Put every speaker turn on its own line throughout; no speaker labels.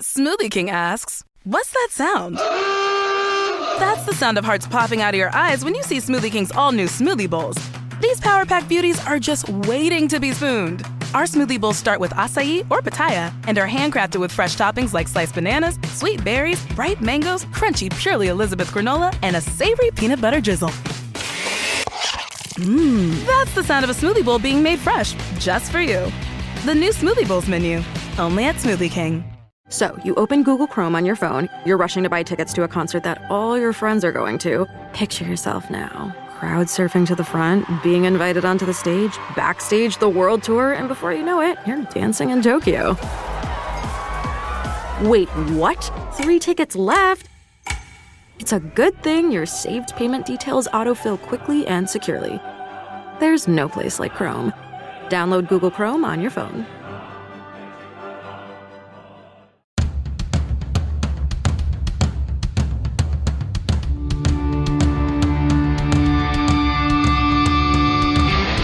Smoothie King asks, what's that sound? That's the sound of hearts popping out of your eyes when you see Smoothie King's all-new smoothie bowls. These Power Pack beauties are just waiting to be spooned. Our smoothie bowls start with acai or pitaya and are handcrafted with fresh toppings like sliced bananas, sweet berries, ripe mangoes, crunchy Purely Elizabeth granola, and a savory peanut butter drizzle. That's the sound of a smoothie bowl being made fresh, just for you. The new Smoothie Bowls menu, only at Smoothie King.
So, you open Google Chrome on your phone, you're rushing to buy tickets to a concert that all your friends are going to. Picture yourself now, crowd surfing to the front, being invited onto the stage, backstage the world tour, and before you know it, you're dancing in Tokyo. Wait, what? 3 tickets left? It's a good thing your saved payment details autofill quickly and securely. There's no place like Chrome. Download Google Chrome on your phone.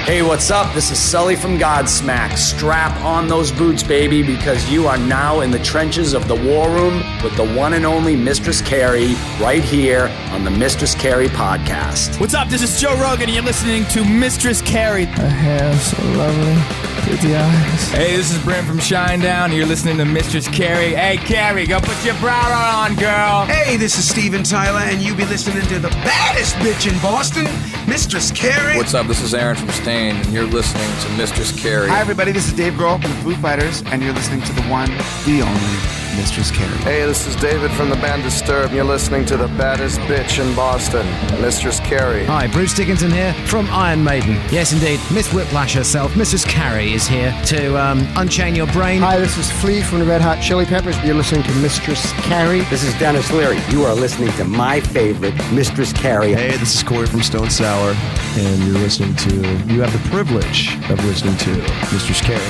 Hey, what's up? This is Sully from Godsmack. Strap on those boots, baby, because you are now in the trenches of the war room with the one and only Mistress Carrie right here on the Mistress Carrie podcast.
What's up? This is Joe Rogan, and you're listening to Mistress Carrie.
Her hair so lovely. Pretty eyes.
Hey, this is Brent from Shinedown, and you're listening to Mistress Carrie. Hey, Carrie, go put your bra on, girl.
Hey, this is Steven Tyler, and you be listening to the baddest bitch in Boston, Mistress Carrie.
What's up? This is Aaron from Stain, and you're listening to Mistress Carrie.
Hi, everybody. This is Dave Grohl from the Foo Fighters, and you're listening to the one, the only Mistress Carrie.
Hey, this is David from the band Disturbed, and you're listening to the baddest bitch in Boston, Mistress Carrie.
Hi, Bruce Dickinson here from Iron Maiden. Yes, indeed, Miss Whiplash herself, Mrs. Carrie, is here to unchain your brain.
Hi, this is Flea from the Red Hot Chili Peppers. You're listening to Mistress Carrie.
This is Dennis Leary. You are listening to my favorite, Mistress Carrie.
Hey, this is Corey from Stone Sour, and you have the privilege of listening to Mistress Carrie.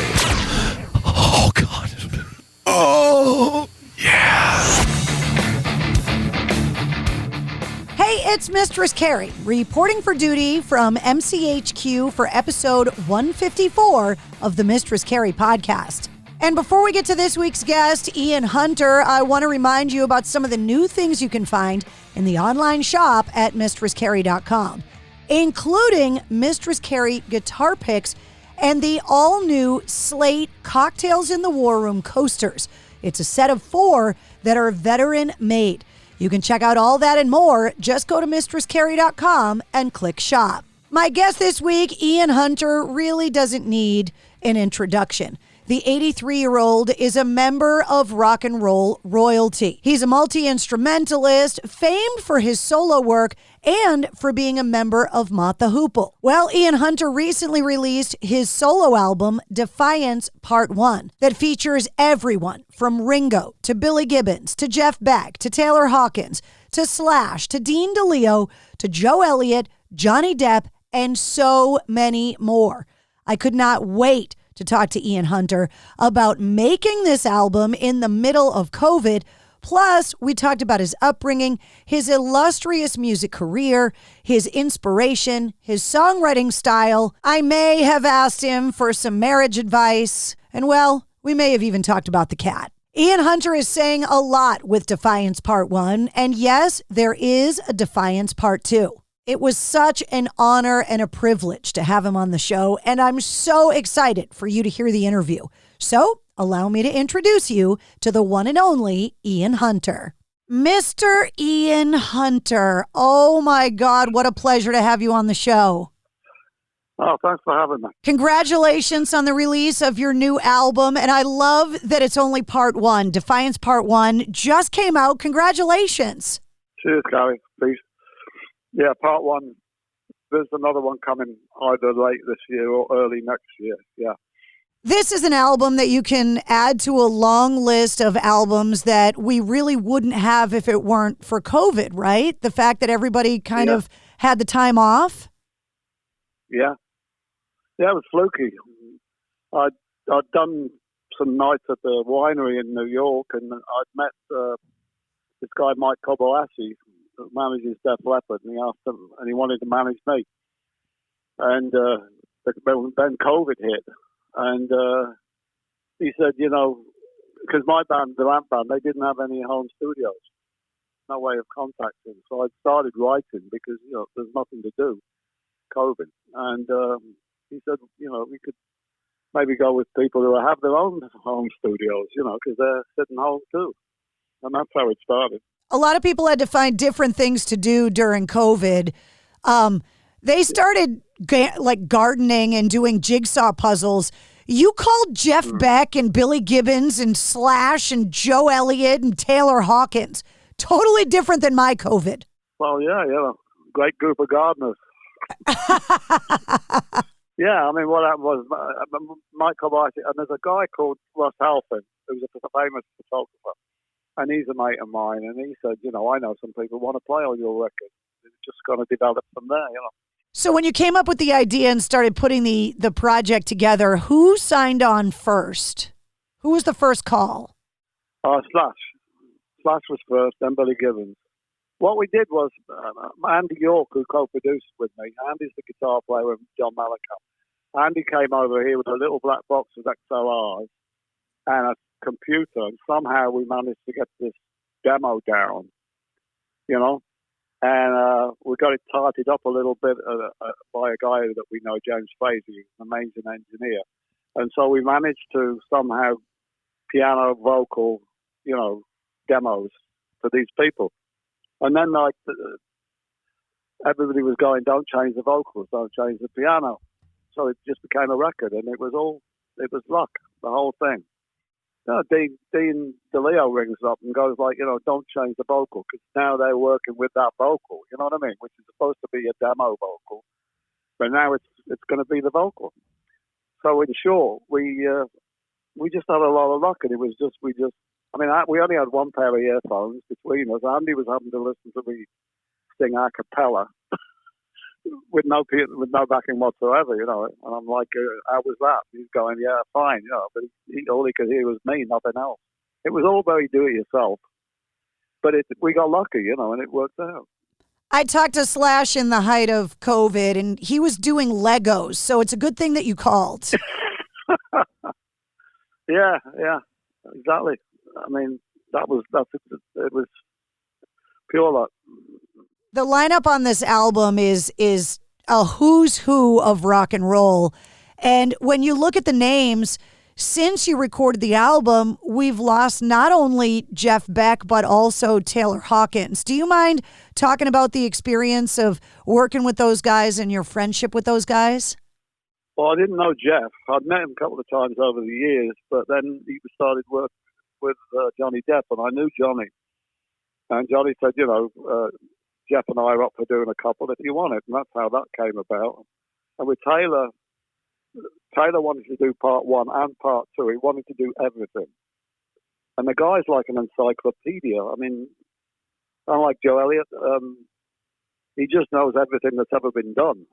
Oh, God. Oh, yeah.
Hey, it's Mistress Carrie, reporting for duty from MCHQ for episode 154 of the Mistress Carrie podcast. And before we get to this week's guest, Ian Hunter, I want to remind you about some of the new things you can find in the online shop at mistresscarrie.com, including Mistress Carrie guitar picks and the all-new Slate Cocktails in the War Room coasters. It's a set of 4 that are veteran-made. You can check out all that and more. Just go to mistresscarrie.com and click shop. My guest this week, Ian Hunter, really doesn't need an introduction. The 83-year-old is a member of rock and roll royalty. He's a multi-instrumentalist, famed for his solo work and for being a member of Mott the Hoople. Well, Ian Hunter recently released his solo album, Defiance Part 1, that features everyone from Ringo to Billy Gibbons to Jeff Beck to Taylor Hawkins to Slash to Dean DeLeo to Joe Elliot, Johnny Depp, and so many more. I could not wait to talk to Ian Hunter about making this album in the middle of COVID. Plus, we talked about his upbringing, his illustrious music career, his inspiration, his songwriting style. I may have asked him for some marriage advice, and well, we may have even talked about the cat. Ian Hunter is saying a lot with Defiance Part 1, and yes, there is a Defiance Part 2. It was such an honor and a privilege to have him on the show, and I'm so excited for you to hear the interview. So, allow me to introduce you to the one and only Ian Hunter. Mr. Ian Hunter, oh my God, what a pleasure to have you on the show.
Oh, thanks for having me.
Congratulations on the release of your new album, and I love that it's only Part 1. Defiance Part 1 just came out. Congratulations.
Cheers, Carrie. Peace. Yeah, Part 1. There's another one coming either late this year or early next year. Yeah.
This is an album that you can add to a long list of albums that we really wouldn't have if it weren't for COVID, right? The fact that everybody kind of had the time off.
Yeah. Yeah, it was fluky. I'd done some nights at the winery in New York, and I'd met this guy, Mike Kobayashi, who manages Def Leppard, and he asked him, and he wanted to manage me. And then COVID hit, and he said, you know, because my band, the Lamp Band, they didn't have any home studios, no way of contacting. So I started writing because, there's nothing to do, COVID. And he said, we could maybe go with people who have their own home studios, because they're sitting home too. And that's how it started.
A lot of people had to find different things to do during COVID. They started gardening and doing jigsaw puzzles. You called Jeff Beck and Billy Gibbons and Slash and Joe Elliot and Taylor Hawkins. Totally different than my COVID.
Well, yeah, great group of gardeners. Yeah, I mean, what happened was Michael Barty, and there's a guy called Russ Halfin, who's a famous photographer, and he's a mate of mine, and he said, I know some people want to play on your record. It's just going to develop from there,
So when you came up with the idea and started putting the project together, who signed on first? Who was the first call?
Slash. Slash was first, then Billy Gibbons. What we did was, Andy York, who co-produced with me, Andy's the guitar player with John Malachar. Andy came over here with a little black box with XLRs and a computer, and somehow we managed to get this demo down, and we got it tightened up a little bit by a guy that we know, James Fraser, who's an amazing engineer. And so we managed to somehow piano, vocal, demos for these people. And then, everybody was going, don't change the vocals, don't change the piano. So it just became a record, and it was luck, the whole thing. Dean DeLeo rings up and goes don't change the vocal, because now they're working with that vocal, you know what I mean? Which is supposed to be a demo vocal, but now it's going to be the vocal. So in short, we just had a lot of luck, and it was we only had one pair of earphones between us. Andy was having to listen to me sing a cappella with no backing whatsoever, and I'm like, how was that? He's going, yeah, fine, but all he could hear was me, nothing else. It was all very do-it-yourself, but we got lucky, and it worked out.
I talked to Slash in the height of COVID, and he was doing Legos, so it's a good thing that you called.
Yeah, exactly. I mean, it was pure luck.
The lineup on this album is a who's who of rock and roll. And when you look at the names, since you recorded the album, we've lost not only Jeff Beck, but also Taylor Hawkins. Do you mind talking about the experience of working with those guys and your friendship with those guys?
Well, I didn't know Jeff. I'd met him a couple of times over the years, but then he started working with Johnny Depp, and I knew Johnny. And Johnny said, Jeff and I are up for doing a couple if you want it, and that's how that came about. And with Taylor wanted to do part one and part two. He wanted to do everything. And the guy's like an encyclopedia. I mean, unlike Joe Elliot, he just knows everything that's ever been done.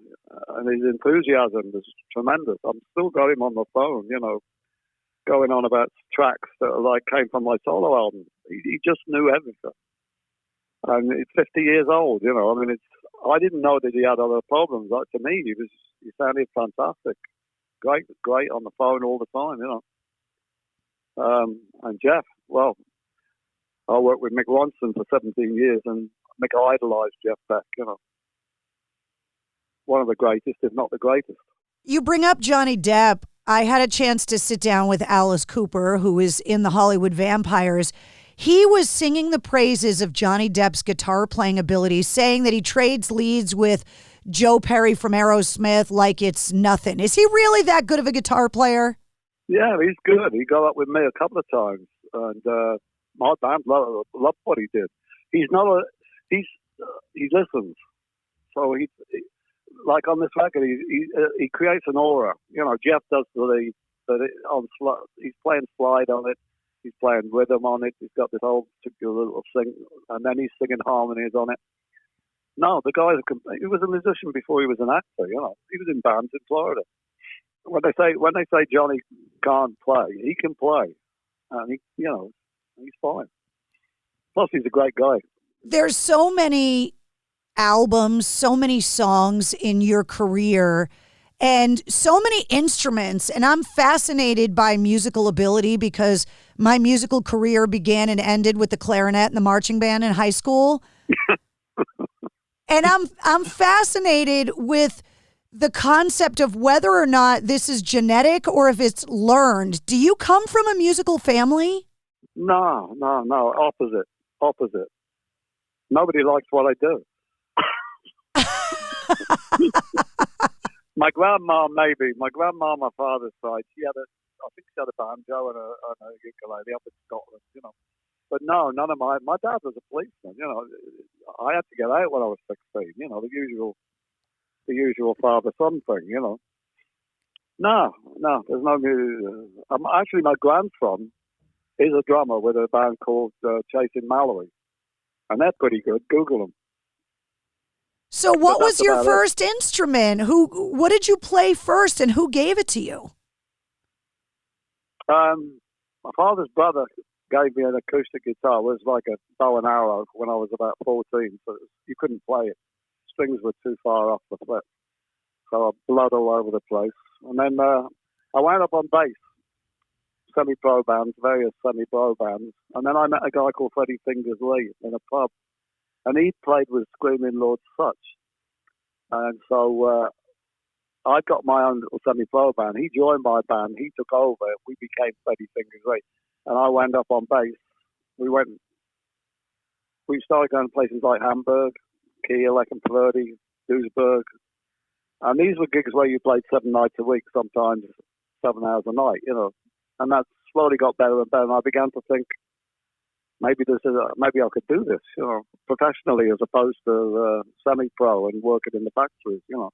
And his enthusiasm is tremendous. I'm still got him on the phone, going on about tracks that came from my solo album. He just knew everything. And it's 50 years old, I didn't know that he had other problems. To me, he sounded fantastic. Great on the phone all the time, And Jeff, well, I worked with Mick Ronson for 17 years, and Mick idolized Jeff Beck, One of the greatest, if not the greatest.
You bring up Johnny Depp. I had a chance to sit down with Alice Cooper, who is in the Hollywood Vampires. He was singing the praises of Johnny Depp's guitar playing abilities, saying that he trades leads with Joe Perry from Aerosmith like it's nothing. Is he really that good of a guitar player? Yeah,
he's good. He got up with me a couple of times, and my band loved what he did. He listens. So he like on this record, he creates an aura. Jeff does he's playing slide on it. He's playing rhythm on it. He's got this whole particular little thing, and then he's singing harmonies on it. No, the guy, he was a musician before he was an actor. He was in bands in Florida. When they say Johnny can't play, he can play, and he's fine. Plus, he's a great guy.
There's so many albums, so many songs in your career, and so many instruments. And I'm fascinated by musical ability because my musical career began and ended with the clarinet and the marching band in high school. And I'm fascinated with the concept of whether or not this is genetic or if it's learned. Do you come from a musical family?
No. Opposite. Nobody likes what I do. My grandma, maybe. My grandma on my father's side, I think she had a banjo and a ukulele up in Scotland, you know. But no, none of my dad was a policeman, you know. I had to get out when I was 16, you know, the usual father-son thing, you know. No, there's no music. Actually, my grandson is a drummer with a band called Chasing Mallory, and they're pretty good. Google them.
So what was your first instrument? What did you play first, and who gave it to you?
My father's brother gave me an acoustic guitar. It was like a bow and arrow when I was about 14, so you couldn't play it. Strings were too far off the fret. So I blood all over the place. And then I wound up on bass, semi-pro bands, various semi-pro bands. And then I met a guy called Freddie Fingers Lee in a pub. And he played with Screaming Lord Sutch. And so I got my own little semi-pro band. He joined my band. He took over. We became Freddie Fingers Lee. And I wound up on bass. We started going to places like Hamburg, Kiel, Eckenflirty, Duisburg. And these were gigs where you played 7 nights a week, sometimes 7 hours a night, you know. And that slowly got better and better. And I began to think, maybe I could do this, you know, professionally as opposed to semi-pro and working in the factories, you know.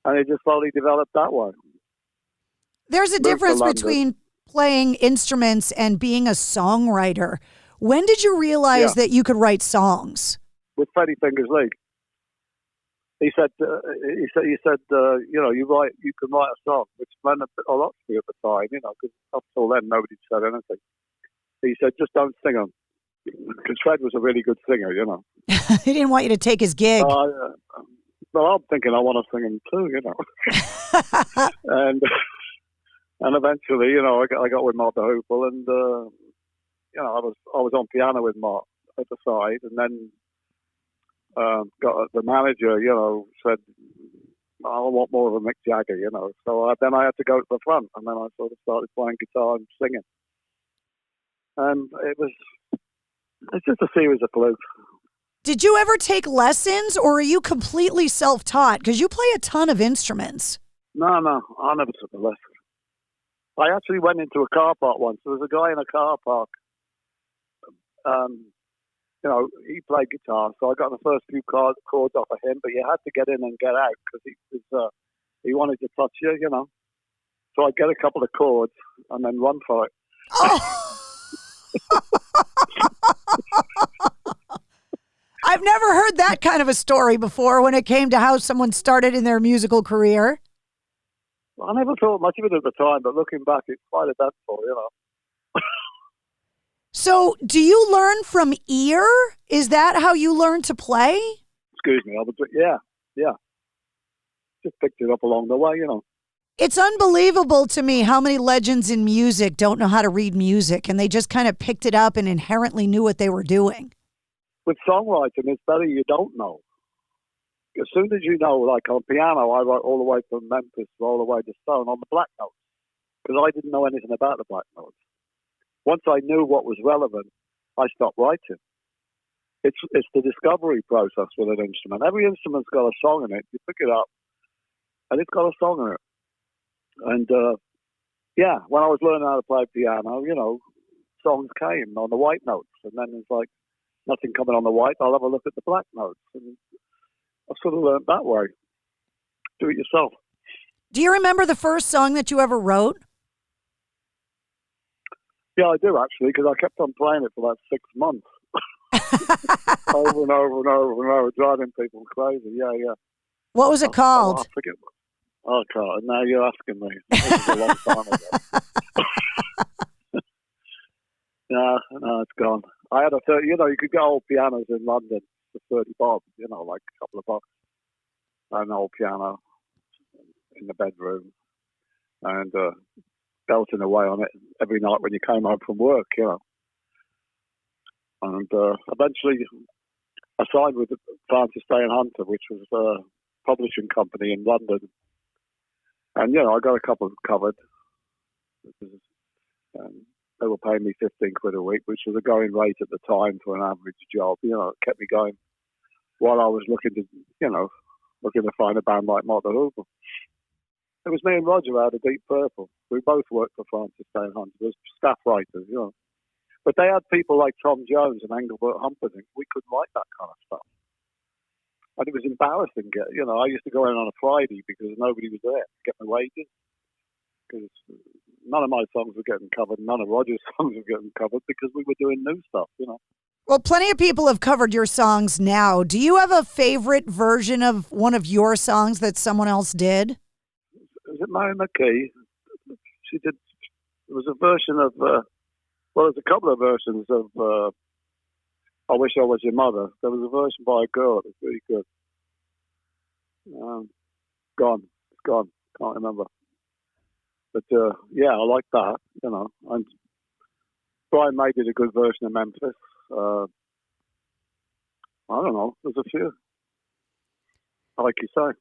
And it just slowly developed that way.
There's a difference between playing instruments and being a songwriter. When did you realize that you could write songs?
With Freddie Fingers Lee. He said, you know, you can write a song, which meant a lot to me at the time, you know, because up till then nobody said anything. He said, just don't sing them. Because Fred was a really good singer, you know.
He didn't want you to take his gig.
Well, I'm thinking I want to sing them too, you know. and eventually, you know, I got with Mott the Hoople, and you know, I was on piano with Mott at the side, and then got the manager, you know, said, I want more of a Mick Jagger, you know. So then I had to go to the front, and then I sort of started playing guitar and singing. And it's just a series of flukes.
Did you ever take lessons, or are you completely self-taught? Because you play a ton of instruments.
No, I never took a lesson. I actually went into a car park once. There was a guy in a car park. You know, he played guitar, so I got the first few chords off of him, but you had to get in and get out because he wanted to touch you, you know. So I'd get a couple of chords and then run for it.
Oh! I've never heard that kind of a story before when it came to how someone started in their musical career.
I never thought much of it at the time, but looking back, it's quite eventful, you know.
So, do you learn from ear? Is that how you learn to play?
Excuse me, yeah. Just picked it up along the way, you know.
It's unbelievable to me how many legends in music don't know how to read music, and they just kind of picked it up and inherently knew what they were doing.
With songwriting, it's better you don't know. As soon as you know, like on piano, I wrote all the way from Memphis all the way to Stone on the black notes, because I didn't know anything about the black notes. Once I knew what was relevant, I stopped writing. It's the discovery process with an instrument. Every instrument's got a song in it. You pick it up, and it's got a song in it. And, when I was learning how to play piano, you know, songs came on the white notes. And then it's like, nothing coming on the white, I'll have a look at the black notes. And I sort of learned that way. Do it yourself.
Do you remember the first song that you ever wrote?
Yeah, I do, actually, because I kept on playing it for about 6 months. over and over and over and over, driving people crazy. Yeah.
What was it called?
I forget. Oh, God, now you're asking me. This is a long time ago. No, it's gone. I had you know, you could get old pianos in London for 30 bob, you know, like a couple of bucks. An old piano. in the bedroom and belting away on it every night when you came home from work, you know. And eventually I signed with Francis Day and Hunter, which was a publishing company in London. And, you know, I got a couple covered. They were paying me 15 quid a week, which was a going rate at the time for an average job. You know, it kept me going while I was looking to find a band like Mott the Hoople. It was me and Roger out of Deep Purple. We both worked for Francis Day and Hunter as staff writers, you know. But they had people like Tom Jones and Engelbert Humperdinck. We couldn't write that kind of stuff. And it was embarrassing. You know, I used to go in on a Friday because nobody was there to get my wages. Because none of my songs were getting covered, none of Roger's songs were getting covered because we were doing new stuff, you know.
Well, plenty of people have covered your songs now. Do you have a favorite version of one of your songs that someone else did?
Is it Mary McKee? She did. There was a version of, there's a couple of versions of I Wish I Was Your Mother. There was a version by a girl that was really good. It's gone. Can't remember. But, yeah, I like that, you know. And Brian May did a good version of Memphis. I don't know. There's a few. Like you say.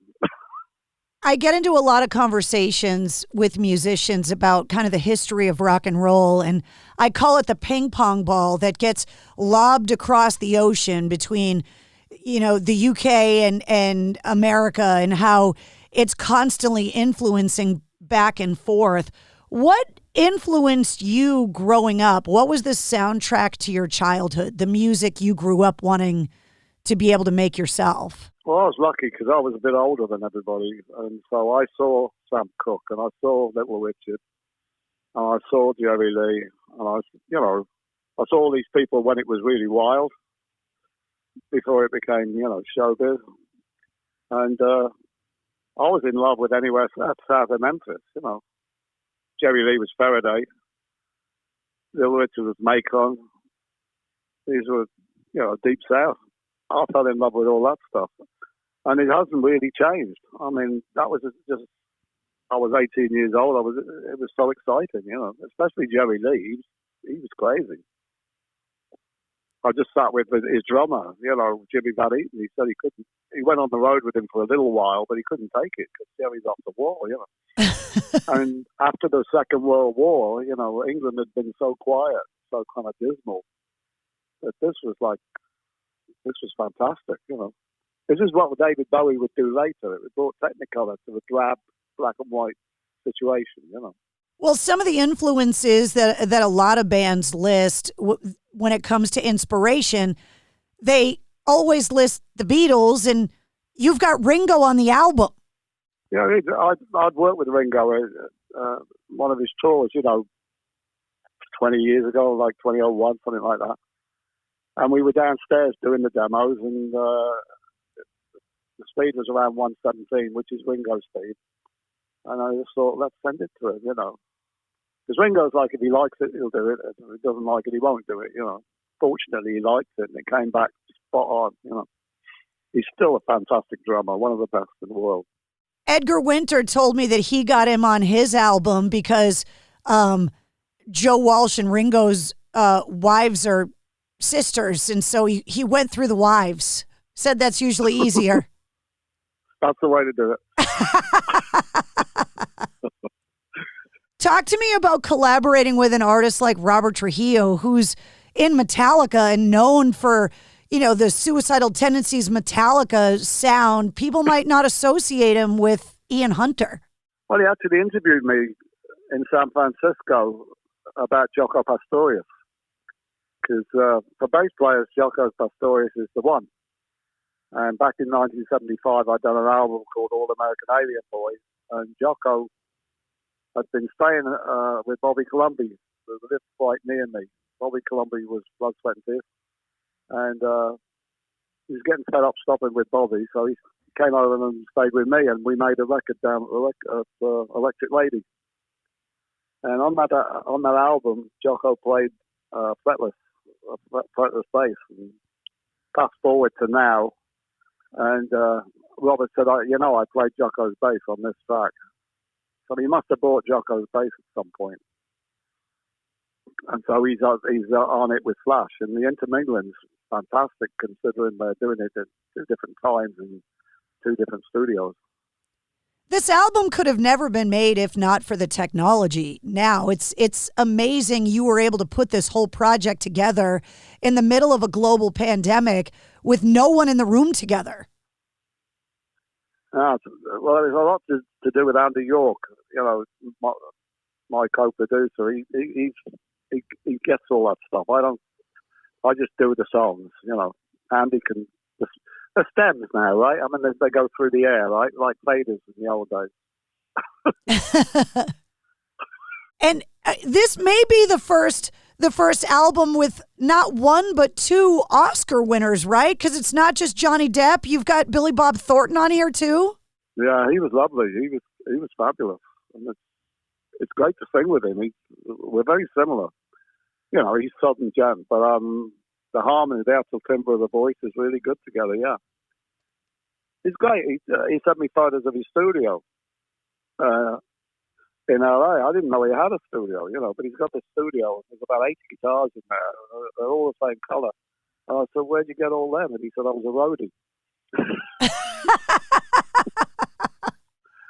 I get into a lot of conversations with musicians about kind of the history of rock and roll, and I call it the ping pong ball that gets lobbed across the ocean between, you know, the UK and America, and how it's constantly influencing back and forth. What influenced you growing up? What was the soundtrack to your childhood, the music you grew up wanting to be able to make yourself?
Well, I was lucky because I was a bit older than everybody, and so I saw Sam Cooke, and I saw Little Richard, and I saw Jerry Lee, and I saw all these people when it was really wild, before it became, you know, showbiz, and I was in love with anywhere south of Memphis, you know. Jerry Lee was Faraday, Little Richard was Macon. These were, you know, Deep South. I fell in love with all that stuff. And it hasn't really changed. I mean, that was just, I was 18 years old. It was so exciting, you know, especially Jerry Lee. He was crazy. I just sat with his drummer, you know, Jimmy Van Eaton. He said he went on the road with him for a little while, but he couldn't take it because Jerry's off the wall, you know. And after the Second World War, you know, England had been so quiet, so kind of dismal, that this was fantastic, you know. This is what David Bowie would do later. It brought Technicolor to the drab black and white situation, you know.
Well, some of the influences that a lot of bands list when it comes to inspiration, they always list the Beatles, and you've got Ringo on the album.
Yeah, I'd worked with Ringo one of his tours, you know, 20 years ago, like 2001, something like that. And we were downstairs doing the demos, and the speed was around 117, which is Ringo's speed. And I just thought, let's send it to him, you know. Because Ringo's like, if he likes it, he'll do it. If he doesn't like it, he won't do it, you know. Fortunately, he liked it, and it came back spot on, you know. He's still a fantastic drummer, one of the best in the world.
Edgar Winter told me that he got him on his album because Joe Walsh and Ringo's wives are sisters, and so he went through the wives. Said that's usually easier.
That's the way to do it.
Talk to me about collaborating with an artist like Robert Trujillo, who's in Metallica and known for, you know, the Suicidal Tendencies Metallica sound. People might not associate him with Ian Hunter.
Well, he actually interviewed me in San Francisco about Jaco Pastorius. Because for bass players, Jaco Pastorius is the one. And back in 1975, I'd done an album called All American Alien Boys, and Jaco had been staying with Bobby Colomby, who lived quite near me. Bobby Colomby was Blood, Sweat and Tears, and he was getting fed up stopping with Bobby, so he came over and stayed with me, and we made a record down at Electric Lady. And on that album, Jaco played fretless bass. And fast forward to now, and Robert said, I played Jaco's bass on this track. So he must have bought Jocko's bass at some point. And so he's on it with Flash. And the intermingling's fantastic considering they're doing it at 2 different times in 2 different studios.
This album could have never been made if not for the technology. Now, it's amazing you were able to put this whole project together in the middle of a global pandemic with no one in the room together.
Well, there's a lot to do with Andy York, my co-producer. He gets all that stuff. I just do the songs, Andy can... The stems now, right? I mean, they go through the air, right? Like faders in the old days.
And this may be the first album with not 1 but 2 Oscar winners, right? Because it's not just Johnny Depp. You've got Billy Bob Thornton on here too. Yeah, he was lovely. He was fabulous. And it's great to sing with him. We're very similar. He's Southern gent, but the harmony, the actual timbre of the voice is really good together, yeah. He's great. He sent me photos of his studio in LA. I didn't know he had a studio, but he's got this studio. There's about 80 guitars in there. They're all the same color. And I said, where'd you get all them? And he said, I was a roadie.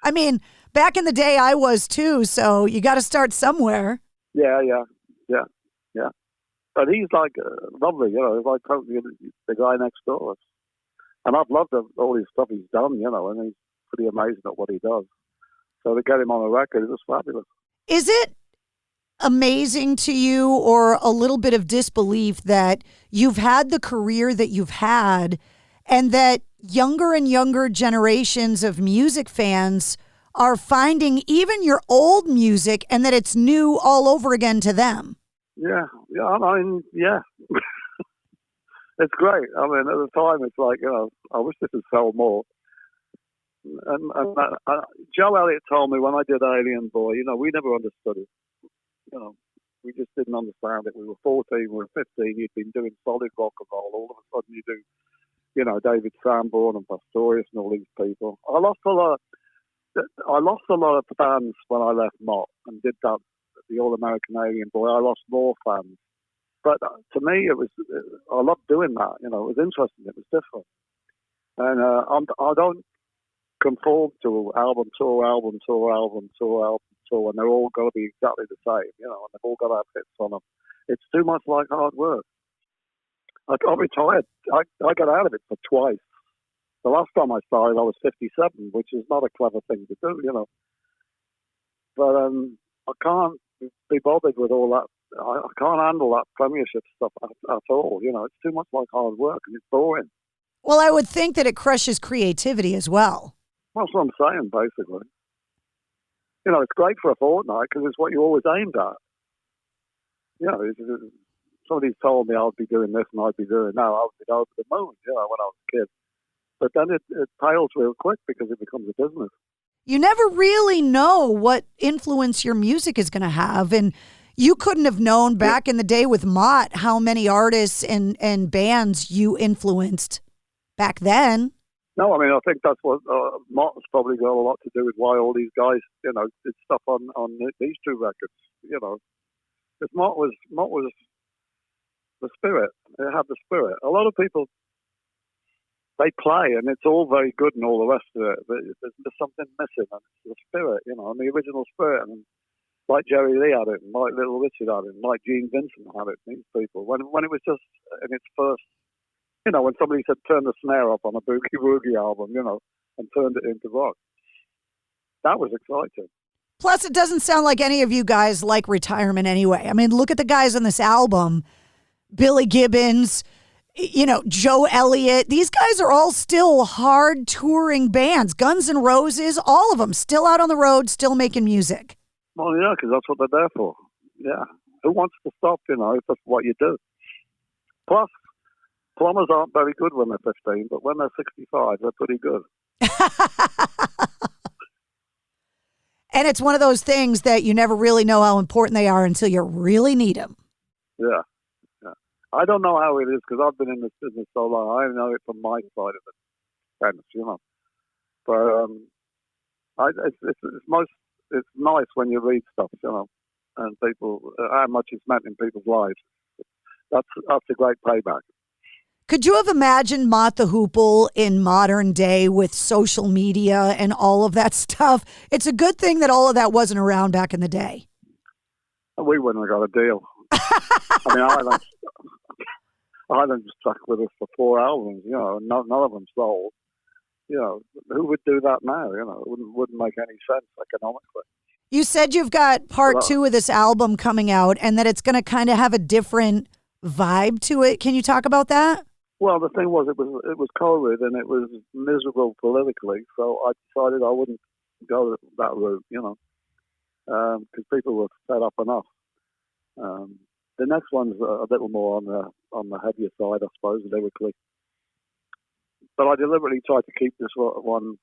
I mean, back in the day, I was too, so you got to start somewhere. Yeah. But he's like lovely, he's like totally the guy next door. And I've loved all his stuff he's done, and he's pretty amazing at what he does. So to get him on a record is just fabulous. Is it amazing to you or a little bit of disbelief that you've had the career that you've had and that younger and younger generations of music fans are finding even your old music and that it's new all over again to them? Yeah. It's great. I mean, at the time, it's like, I wish this would sell more. And Joe Elliot told me when I did Alien Boy, we never understood it. We just didn't understand it. We were 14, we were 15, you'd been doing solid rock and roll. All of a sudden you do, David Sanborn and Pastorius and all these people. I lost a lot of fans when I left Mott and did that. The All-American Alien Boy, I lost more fans. But to me, I loved doing that. It was interesting. It was different. And I don't conform to album tour, and they're all got to be exactly the same, and they've all got to have hits on them. It's too much like hard work. I got retired. I got out of it for twice. The last time I started, I was 57, which is not a clever thing to do, But I can't be bothered with all that. I can't handle that premiership stuff at all. It's too much like hard work and it's boring. Well, I would think that it crushes creativity as well. That's what I'm saying, basically. It's great for a fortnight because it's what you always aimed at. Somebody's told me I'd be doing this and I'd be doing that. I would be over the moon, when I was a kid. But then it pales real quick because it becomes a business. You never really know what influence your music is going to have. And you couldn't have known back in the day with Mott how many artists and bands you influenced back then. No, I mean, I think that's what Mott's probably got a lot to do with why all these guys, did stuff on these 2 records, Because Mott was the spirit. It had the spirit. A lot of people, they play and it's all very good and all the rest of it, but there's something missing, and it's the spirit, and the original spirit. And like Jerry Lee had it, and like Little Richard had it, and like Gene Vincent had it, these people. When it was just in its first, when somebody said turn the snare up on a Boogie Woogie album, and turned it into rock. That was exciting. Plus, it doesn't sound like any of you guys like retirement anyway. I mean, look at the guys on this album. Billy Gibbons, Joe Elliot. These guys are all still hard touring bands. Guns N' Roses, all of them still out on the road, still making music. Well, yeah, because that's what they're there for. Yeah. Who wants to stop, if that's what you do? Plus, plumbers aren't very good when they're 15, but when they're 65, they're pretty good. And it's one of those things that you never really know how important they are until you really need them. Yeah. I don't know how it is because I've been in this business so long. I know it from my side of the fence, But it's most
it's nice when you read stuff, and people how much it's meant in people's lives. That's a great payback.
Could you have imagined Mott the Hoople in modern day with social media and all of that stuff? It's a good thing that all of that wasn't around back in the day.
We wouldn't have got a deal. I mean, Ireland stuck with us for 4 albums, and none of them sold. Who would do that now? It wouldn't make any sense economically.
You said you've got part 2 of this album coming out and that it's going to kind of have a different vibe to it. Can you talk about that?
Well, the thing was, it was COVID and it was miserable politically, so I decided I wouldn't go that route, because people were fed up enough. The next one's a little more on the heavier side, I suppose, lyrically. But I deliberately tried to keep this one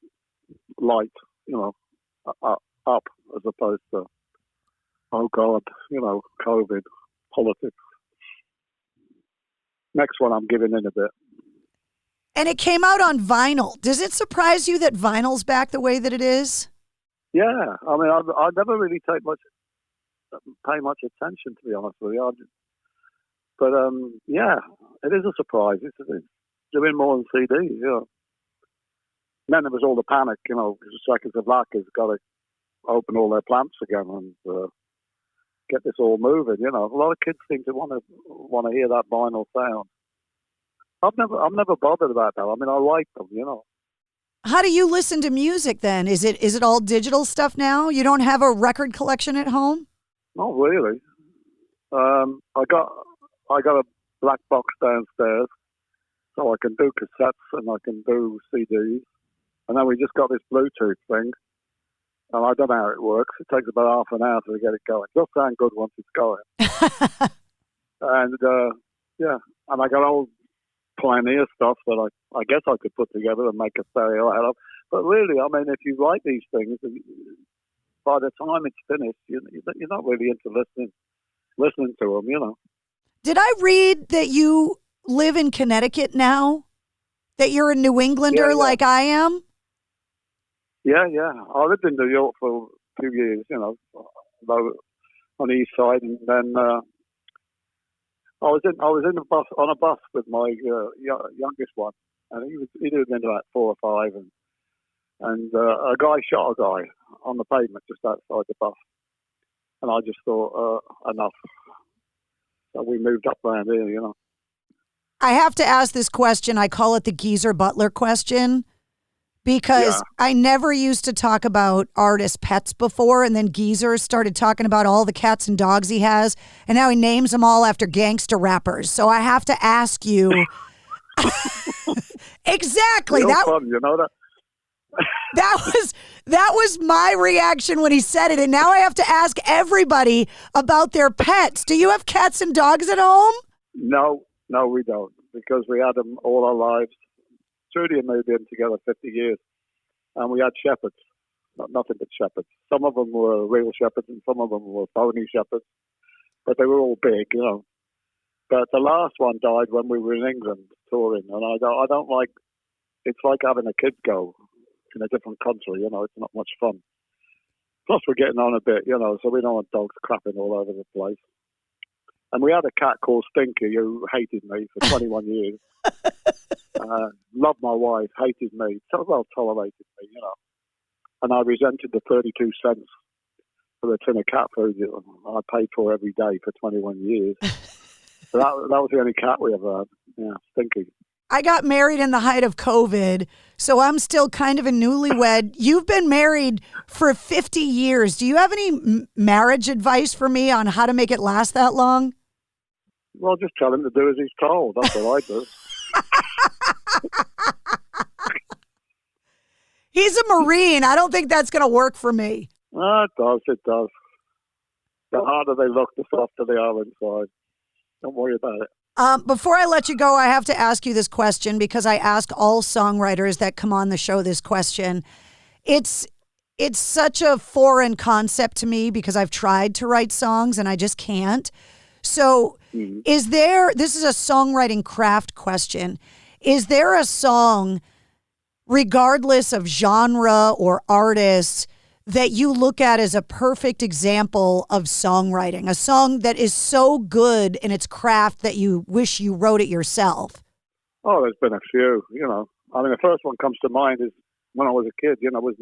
light, up as opposed to, oh God, COVID, politics. Next one, I'm giving in a bit.
And it came out on vinyl. Does it surprise you that vinyl's back the way that it is?
Yeah, I mean, I never really pay much attention, to be honest with you. But yeah, it is a surprise. It's doing more than CDs. And then there was all the panic, because Czechoslovakia's got to open all their plants again and get this all moving. A lot of kids seem to want to hear that vinyl sound. I'm never bothered about that. I mean, I like them.
How do you listen to music then? Is it all digital stuff now? You don't have a record collection at home?
Not really. I got a black box downstairs, so I can do cassettes and I can do CDs, and then we just got this Bluetooth thing. And I don't know how it works. It takes about half an hour to get it going. It does sound good once it's going. And, and I got old Pioneer stuff that I guess I could put together and make a stereo out of. But really, I mean, if you write these things, by the time it's finished, you're not really into listening to them,
Did I read that you live in Connecticut now? That you're a New Englander like I am?
Yeah. I lived in New York for a few years, on the east side, and then I was in on a bus with my youngest one, and he was in about 4 or 5, and a guy shot a guy on the pavement just outside the bus, and I just thought enough. So we moved up around here,
I have to ask this question. I call it the Geezer Butler question. Because I never used to talk about artist pets before, and then Geezer started talking about all the cats and dogs he has, and now he names them all after gangster rappers. So I have to ask you. Exactly.
Fun, that.
that was my reaction when he said it, and now I have to ask everybody about their pets. Do you have cats and dogs at home?
No, we don't, because we had them all our lives. Trudy and me have been together 50 years, and we had shepherds, nothing but shepherds. Some of them were real shepherds, and some of them were phony shepherds, but they were all big, But the last one died when we were in England touring, and I don't like. It's like having a kid go in a different country, It's not much fun. Plus, we're getting on a bit, so we don't want dogs crapping all over the place. And we had a cat called Stinky who hated me for 21 years. Loved my wife, hated me, so well tolerated me, And I resented the 32 cents for the tin of cat food I paid for every day for 21 years. So that was the only cat we ever had. Yeah, Stinky.
I got married in the height of COVID, so I'm still kind of a newlywed. You've been married for 50 years. Do you have any marriage advice for me on how to make it last that long?
Well, just tell him to do as he's told. That's what I do.
He's a Marine. I don't think that's going to work for me.
It does. The harder they look, the softer they are inside. Don't worry about it.
Before I let you go, I have to ask you this question because I ask all songwriters that come on the show this question. It's such a foreign concept to me because I've tried to write songs and I just can't. So this is a songwriting craft question. Is there a song, regardless of genre or artist, that you look at as a perfect example of songwriting? A song that is so good in its craft that you wish you wrote it yourself?
Oh, there's been a few, I mean, the first one comes to mind is when I was a kid, was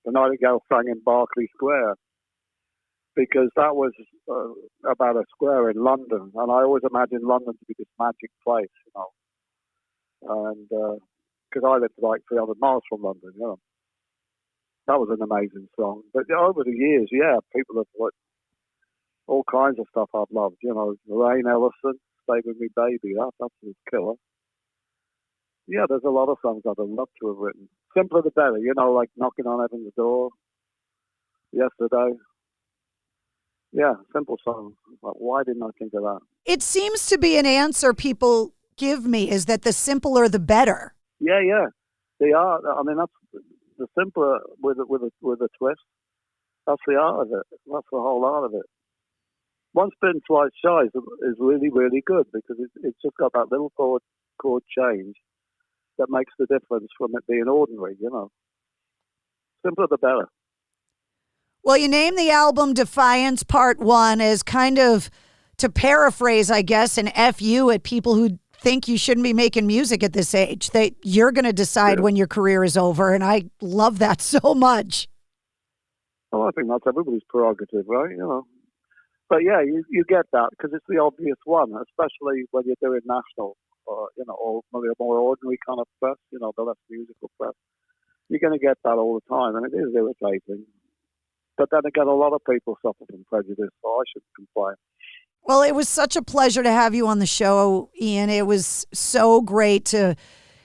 The Nightingale Sang in Berkeley Square, because that was about a square in London, and I always imagined London to be this magic place, and because I lived like 300 miles from London, That was an amazing song. But over the years, people have put all kinds of stuff I've loved, Lorraine Ellison, Stay With Me Baby, that's a killer. Yeah, there's a lot of songs I'd love to have written. Simpler the better, like Knocking on Heaven's Door, Yesterday. Yeah, simple song. But why didn't I think of that?
It seems to be an answer people give me, is that the simpler the better.
Yeah. They are. I mean, that's the simpler with a twist. That's the art of it. That's the whole art of it. Once Bitten, Twice Shy is really, really good because it's just got that little chord change that makes the difference from it being ordinary, Simpler the better.
Well, you named the album Defiance Part 1 as kind of, to paraphrase, I guess, an FU at people who think you shouldn't be making music at this age. That you're going to decide when your career is over, and I love that so much.
Well, I think that's everybody's prerogative, right? But yeah, you get that because it's the obvious one, especially when you're doing national or maybe a more ordinary kind of press, the less musical press. You're going to get that all the time, and it is irritating. But then again, a lot of people suffer from prejudice, so I shouldn't complain.
Well, it was such a pleasure to have you on the show, Ian. It was so great to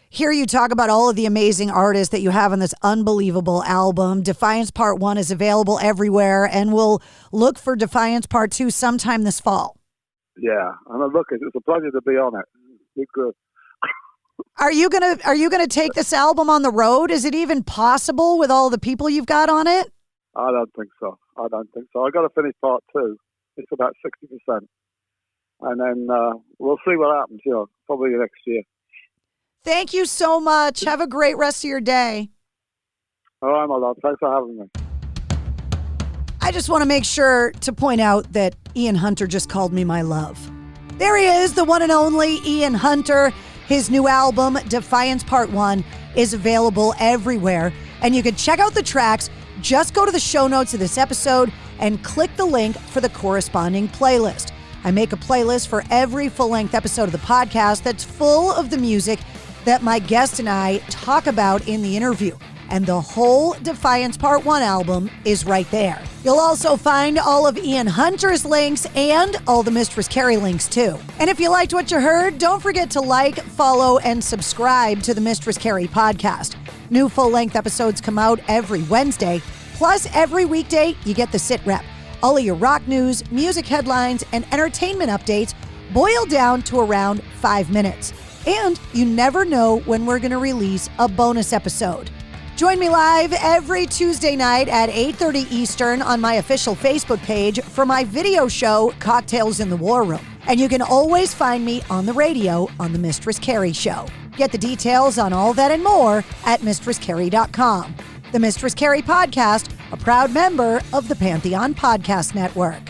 hear you talk about all of the amazing artists that you have on this unbelievable album. Defiance Part 1 is available everywhere, and we'll look for Defiance Part 2 sometime this fall.
Yeah, and look, it's a pleasure to be on it. You're good.
Are you gonna take this album on the road? Is it even possible with all the people you've got on it?
I don't think so. I got to finish Part 2. It's about 60%. And then we'll see what happens, probably next year.
Thank you so much. Have a great rest of your day.
All right, my love. Thanks for having me.
I just want to make sure to point out that Ian Hunter just called me my love. There he is, the one and only Ian Hunter. His new album, Defiance Part 1, is available everywhere. And you can check out the tracks. Just go to the show notes of this episode and click the link for the corresponding playlist. I make a playlist for every full-length episode of the podcast that's full of the music that my guest and I talk about in the interview. And the whole Defiance Part 1 album is right there. You'll also find all of Ian Hunter's links and all the Mistress Carrie links too. And if you liked what you heard, don't forget to like, follow, and subscribe to the Mistress Carrie podcast. New full-length episodes come out every Wednesday. Plus, every weekday, you get the sit rep. All of your rock news, music headlines, and entertainment updates boiled down to around 5 minutes. And you never know when we're going to release a bonus episode. Join me live every Tuesday night at 8:30 Eastern on my official Facebook page for my video show, Cocktails in the War Room. And you can always find me on the radio on The Mistress Carrie Show. Get the details on all that and more at mistresscarrie.com. The Mistress Carrie Podcast, a proud member of the Pantheon Podcast Network.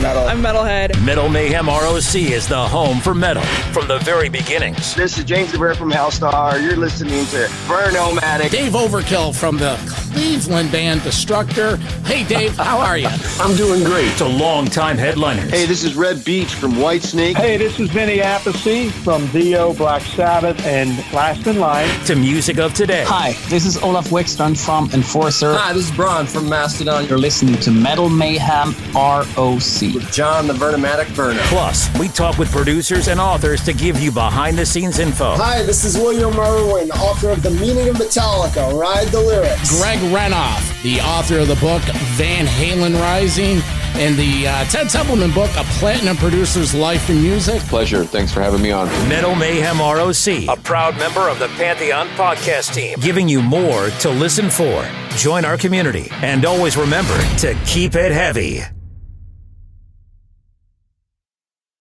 I'm Metalhead.
Metal Mayhem ROC is the home for metal from the very beginnings.
This is James DeBear from Hellstar. You're listening to Burnomatic.
Dave Overkill from the Cleveland band Destructor. Hey, Dave, how are you?
I'm doing great. To longtime headliners.
Hey, this is Red Beach from Whitesnake.
Hey, this is Vinny Appice from DeLeo, Black Sabbath, and Last in Line.
To music of today.
Hi, this is Olaf Wickstrand from Enforcer.
Hi, this is Braun from Mastodon.
You're listening to Metal Mayhem ROC.
With John the Burnomatic Burner.
Plus, we talk with producers and authors to give you behind-the-scenes info.
Hi, this is William Irwin, author of The Meaning of Metallica, Ride the Lyrics.
Greg Renoff, the author of the book Van Halen Rising and the Ted Templeman book, A Platinum Producer's Life in Music.
Pleasure. Thanks for having me on.
Metal Mayhem ROC, a proud member of the Pantheon podcast team, giving you more to listen for. Join our community, and always remember to keep it heavy.